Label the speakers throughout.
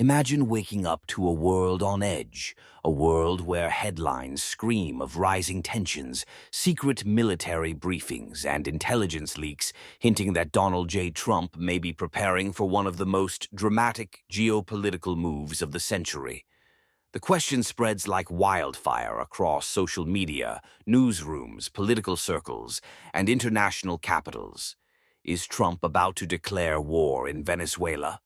Speaker 1: Imagine waking up to a world on edge, a world where headlines scream of rising tensions, secret military briefings, and intelligence leaks hinting that Donald J. Trump may be preparing for one of the most dramatic geopolitical moves of the century. The question spreads like wildfire across social media, newsrooms, political circles, and international capitals. Is Trump about to declare war in Venezuela?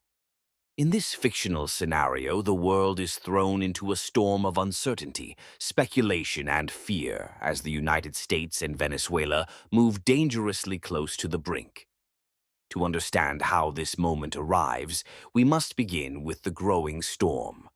Speaker 1: In this fictional scenario, the world is thrown into a storm of uncertainty, speculation, and fear as the United States and Venezuela move dangerously close to the brink. To understand how this moment arrives, we must begin with the growing storm.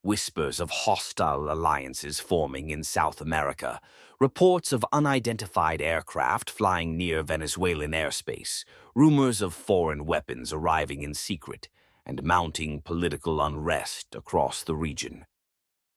Speaker 1: Whispers of hostile alliances forming in South America, reports of unidentified aircraft flying near Venezuelan airspace, rumors of foreign weapons arriving in secret, and mounting political unrest across the region.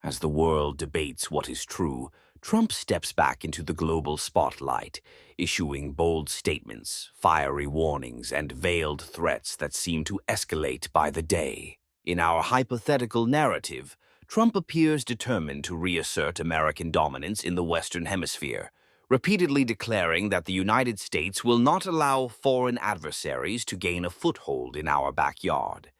Speaker 1: As the world debates what is true, Trump steps back into the global spotlight, issuing bold statements, fiery warnings, and veiled threats that seem to escalate by the day. In our hypothetical narrative, Trump appears determined to reassert American dominance in the Western Hemisphere, repeatedly declaring that the United States will not allow foreign adversaries to gain a foothold in our backyard.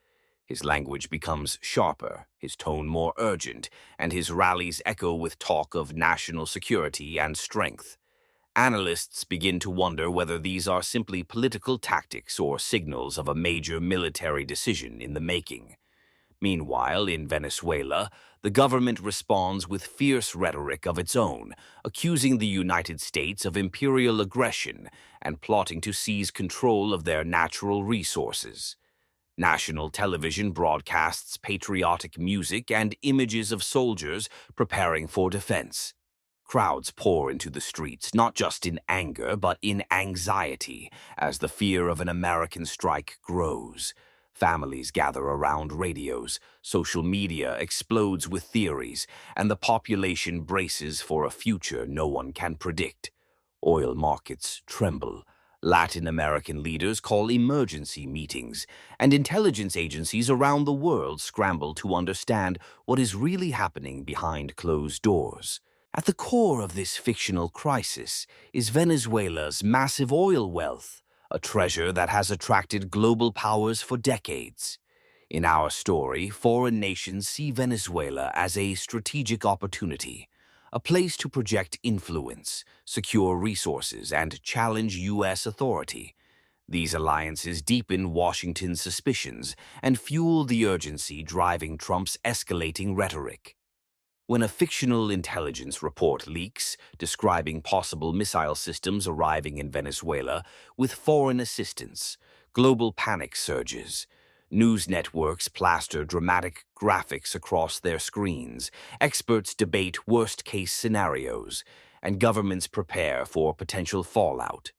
Speaker 1: His language becomes sharper, his tone more urgent, and his rallies echo with talk of national security and strength. Analysts begin to wonder whether these are simply political tactics or signals of a major military decision in the making. Meanwhile, in Venezuela, the government responds with fierce rhetoric of its own, accusing the United States of imperial aggression and plotting to seize control of their natural resources. National television broadcasts patriotic music and images of soldiers preparing for defense. Crowds pour into the streets, not just in anger, but in anxiety, as the fear of an American strike grows. Families gather around radios, social media explodes with theories, and the population braces for a future no one can predict. Oil markets tremble. Latin American leaders call emergency meetings, and intelligence agencies around the world scramble to understand what is really happening behind closed doors. At the core of this fictional crisis is Venezuela's massive oil wealth, a treasure that has attracted global powers for decades. In our story, foreign nations see Venezuela as a strategic opportunity, a place to project influence, secure resources, and challenge U.S. authority. These alliances deepen Washington's suspicions and fuel the urgency driving Trump's escalating rhetoric. When a fictional intelligence report leaks, describing possible missile systems arriving in Venezuela with foreign assistance, global panic surges. News networks plaster dramatic graphics across their screens, experts debate worst-case scenarios, and governments prepare for potential fallout.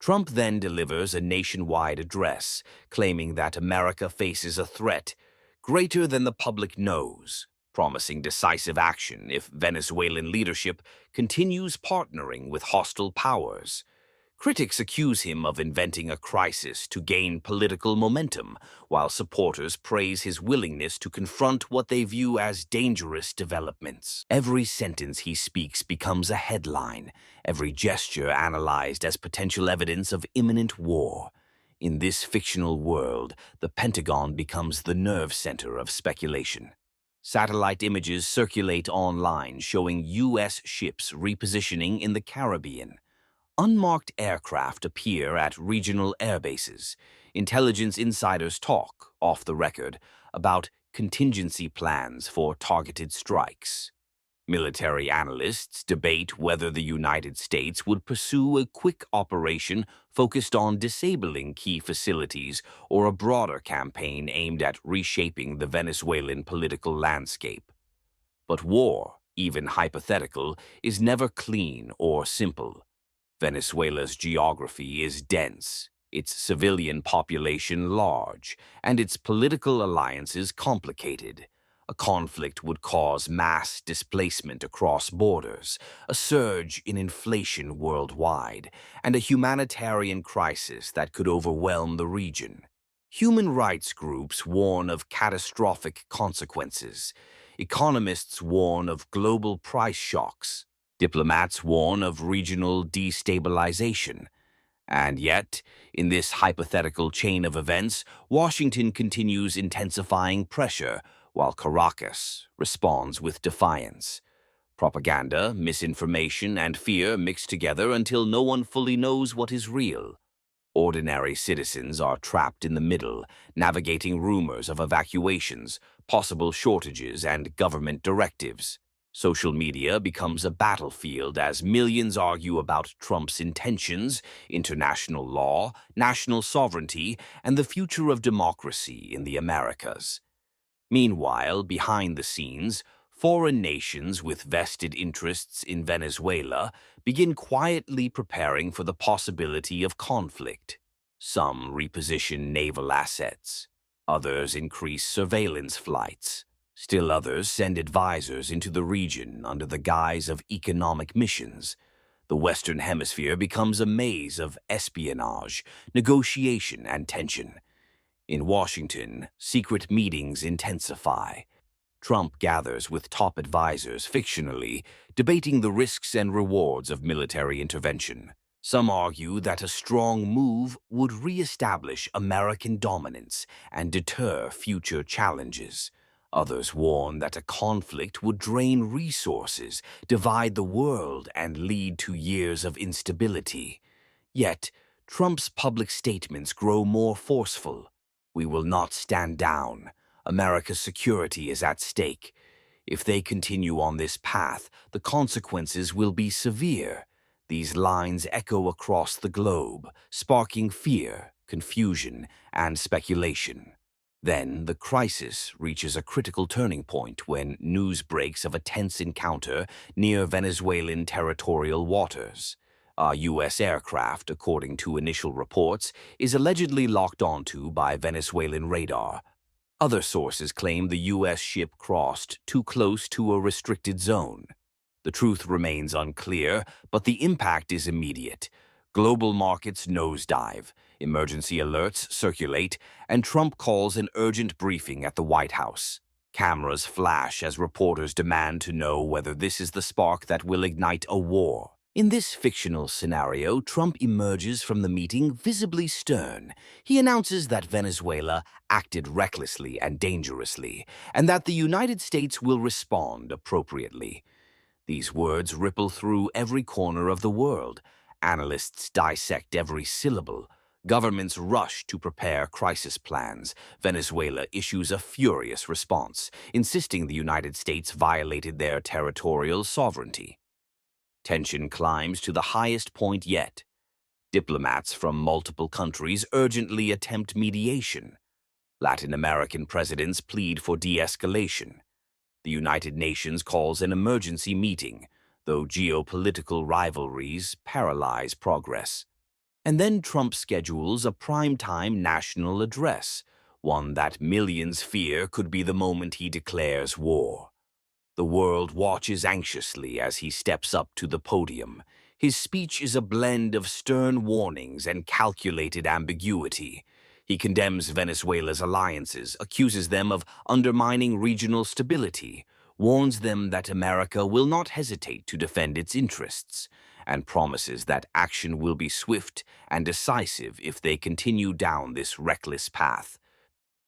Speaker 1: Trump then delivers a nationwide address, claiming that America faces a threat greater than the public knows, promising decisive action if Venezuelan leadership continues partnering with hostile powers. Critics accuse him of inventing a crisis to gain political momentum, while supporters praise his willingness to confront what they view as dangerous developments. Every sentence he speaks becomes a headline, every gesture analyzed as potential evidence of imminent war. In this fictional world, the Pentagon becomes the nerve center of speculation. Satellite images circulate online showing U.S. ships repositioning in the Caribbean. Unmarked aircraft appear at regional airbases. Intelligence insiders talk, off the record, about contingency plans for targeted strikes. Military analysts debate whether the United States would pursue a quick operation focused on disabling key facilities or a broader campaign aimed at reshaping the Venezuelan political landscape. But war, even hypothetical, is never clean or simple. Venezuela's geography is dense, its civilian population large, and its political alliances complicated. A conflict would cause mass displacement across borders, a surge in inflation worldwide, and a humanitarian crisis that could overwhelm the region. Human rights groups warn of catastrophic consequences. Economists warn of global price shocks. Diplomats warn of regional destabilization. And yet, in this hypothetical chain of events, Washington continues intensifying pressure, while Caracas responds with defiance. Propaganda, misinformation, and fear mix together until no one fully knows what is real. Ordinary citizens are trapped in the middle, navigating rumors of evacuations, possible shortages, and government directives. Social media becomes a battlefield as millions argue about Trump's intentions, international law, national sovereignty, and the future of democracy in the Americas. Meanwhile, behind the scenes, foreign nations with vested interests in Venezuela begin quietly preparing for the possibility of conflict. Some reposition naval assets, others increase surveillance flights. Still others send advisors into the region under the guise of economic missions. The Western Hemisphere becomes a maze of espionage, negotiation, and tension. In Washington, secret meetings intensify. Trump gathers with top advisors fictionally, debating the risks and rewards of military intervention. Some argue that a strong move would reestablish American dominance and deter future challenges. Others warn that a conflict would drain resources, divide the world, and lead to years of instability. Yet, Trump's public statements grow more forceful. We will not stand down. America's security is at stake. If they continue on this path, the consequences will be severe. These lines echo across the globe, sparking fear, confusion, and speculation. Then the crisis reaches a critical turning point when news breaks of a tense encounter near Venezuelan territorial waters. A U.S. aircraft, according to initial reports, is allegedly locked onto by Venezuelan radar. Other sources claim the U.S. ship crossed too close to a restricted zone. The truth remains unclear, but the impact is immediate. Global markets nosedive, emergency alerts circulate, and Trump calls an urgent briefing at the White House. Cameras flash as reporters demand to know whether this is the spark that will ignite a war. In this fictional scenario, Trump emerges from the meeting visibly stern. He announces that Venezuela acted recklessly and dangerously, and that the United States will respond appropriately. These words ripple through every corner of the world. Analysts dissect every syllable. Governments rush to prepare crisis plans. Venezuela issues a furious response, insisting the United States violated their territorial sovereignty. Tension climbs to the highest point yet. Diplomats from multiple countries urgently attempt mediation. Latin American presidents plead for de-escalation. The United Nations calls an emergency meeting, though geopolitical rivalries paralyze progress. And then Trump schedules a prime-time national address, one that millions fear could be the moment he declares war. The world watches anxiously as he steps up to the podium. His speech is a blend of stern warnings and calculated ambiguity. He condemns Venezuela's alliances, accuses them of undermining regional stability, warns them that America will not hesitate to defend its interests, and promises that action will be swift and decisive if they continue down this reckless path.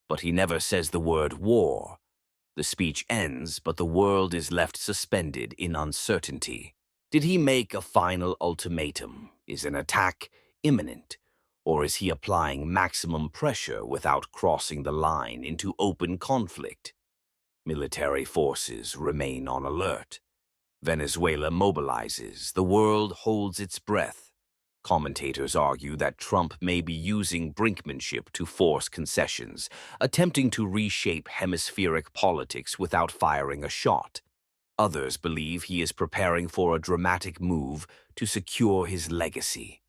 Speaker 1: But he never says the word war. The speech ends, but the world is left suspended in uncertainty. Did he make a final ultimatum? Is an attack imminent? Or is he applying maximum pressure without crossing the line into open conflict? Military forces remain on alert. Venezuela mobilizes. The world holds its breath. Commentators argue that Trump may be using brinkmanship to force concessions, attempting to reshape hemispheric politics without firing a shot. Others believe he is preparing for a dramatic move to secure his legacy.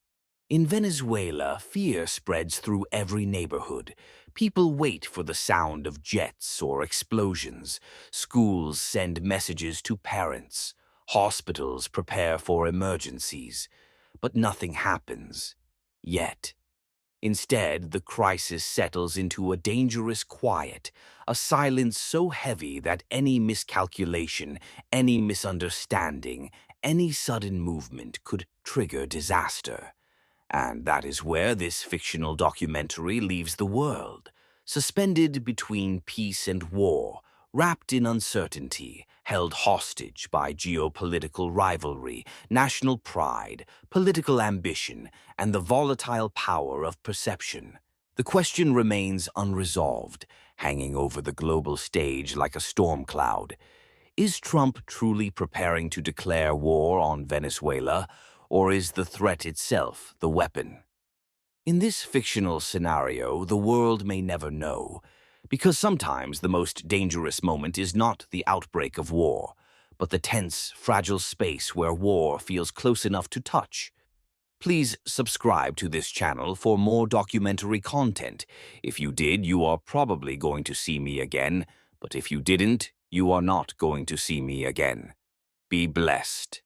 Speaker 1: In Venezuela, fear spreads through every neighborhood. People wait for the sound of jets or explosions. Schools send messages to parents. Hospitals prepare for emergencies. But nothing happens. Yet. Instead, the crisis settles into a dangerous quiet, a silence so heavy that any miscalculation, any misunderstanding, any sudden movement could trigger disaster. And that is where this fictional documentary leaves the world, suspended between peace and war, wrapped in uncertainty, held hostage by geopolitical rivalry, national pride, political ambition, and the volatile power of perception. The question remains unresolved, hanging over the global stage like a storm cloud. Is Trump truly preparing to declare war on Venezuela, or is the threat itself the weapon? In this fictional scenario, the world may never know, because sometimes the most dangerous moment is not the outbreak of war, but the tense, fragile space where war feels close enough to touch. Please subscribe to this channel for more documentary content. If you did, you are probably going to see me again, but if you didn't, you are not going to see me again. Be blessed.